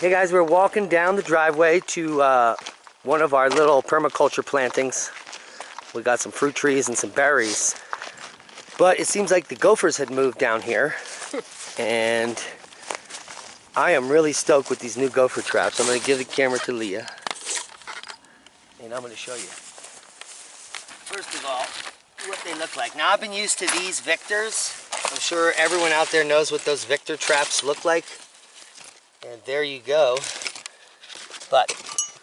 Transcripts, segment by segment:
Hey guys, we're walking down the driveway to one of our little permaculture plantings. We got some fruit trees and some berries. But it seems like the gophers had moved down here. And I am really stoked with these new gopher traps. I'm going to give the camera to Leah. And I'm going to show you. First of all, what they look like. Now I've been used to these Victors. I'm sure everyone out there knows what those Victor traps look like. And there you go. But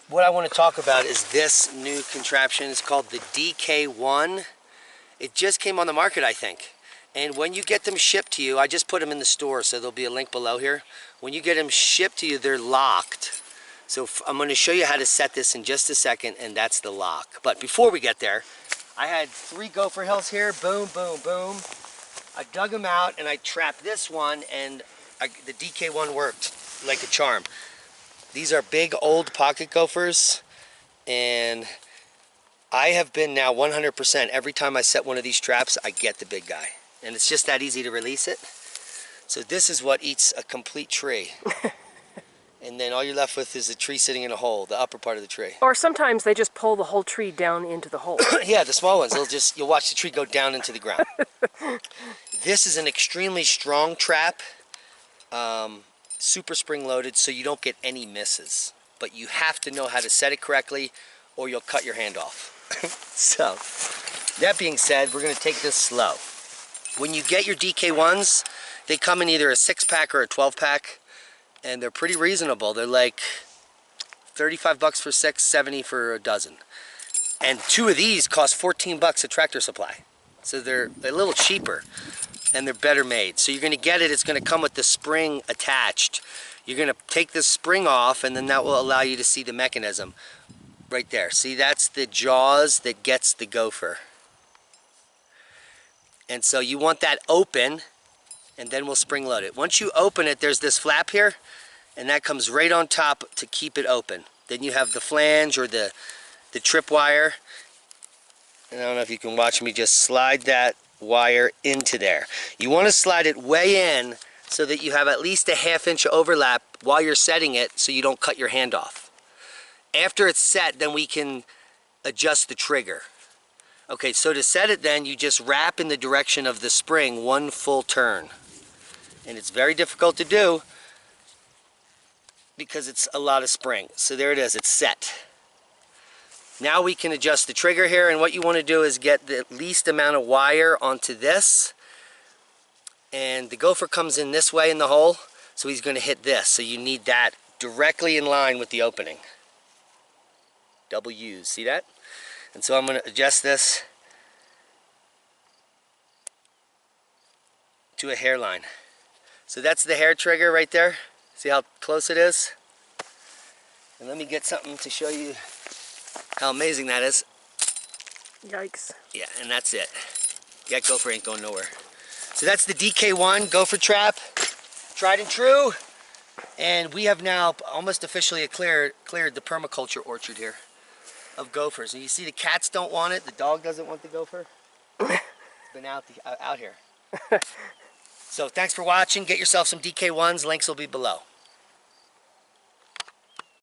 what I want to talk about is this new contraption. It's called the DK1. It just came on the market, I think. And when you get them shipped to you, I just put them in the store, so there'll be a link below here. When you get them shipped to you, they're locked. So I'm going to show you how to set this in just a second, and that's the lock. But before we get there, I had 3 gopher hills here. Boom, boom, boom. I dug them out, and I trapped this one, and the DK1 worked like a charm. These are big old pocket gophers, and I have been now 100%. Every time I set one of these traps, I get the big guy. And it's just that easy to release it. So this is what eats a complete tree. And then all you're left with is a tree sitting in a hole, the upper part of the tree. Or sometimes they just pull the whole tree down into the hole. Yeah, the small ones, you'll watch the tree go down into the ground. This is an extremely strong trap. Super spring loaded, so you don't get any misses. But you have to know how to set it correctly or you'll cut your hand off. So, that being said, we're going to take this slow. When you get your DK1s, they come in either a 6-pack or a 12-pack, and they're pretty reasonable. They're like 35 bucks for 6, 70 for a dozen. And 2 of these cost 14 bucks a Tractor Supply. So they're a little cheaper. And they're better made. So you're going to get it, it's going to come with the spring attached. You're going to take the spring off, and then that will allow you to see the mechanism right there. See, that's the jaws that gets the gopher. And so you want that open, and then we'll spring load it. Once you open it, there's this flap here, and that comes right on top to keep it open. Then you have the flange or the trip wire. And I don't know if you can watch me just slide that wire into there. You want to slide it way in so that you have at least a 1/2 inch overlap while you're setting it so you don't cut your hand off. After it's set, then we can adjust the trigger. Okay, so to set it then, you just wrap in the direction of the spring 1 full turn. And it's very difficult to do because it's a lot of spring. So there it is, it's set. Now we can adjust the trigger here, and what you want to do is get the least amount of wire onto this. And the gopher comes in this way in the hole, so he's going to hit this. So you need that directly in line with the opening. Double U's, see that? And so I'm going to adjust this to a hairline. So that's the hair trigger right there. See how close it is? And let me get something to show you how amazing that is. Yikes. Yeah, and that's it. That gopher ain't going nowhere. So that's the DK1 Gopher Trap. Tried and true. And we have now almost officially cleared the permaculture orchard here of gophers. And you see the cats don't want it. The dog doesn't want the gopher. It's been out here. So thanks for watching. Get yourself some DK1s. Links will be below.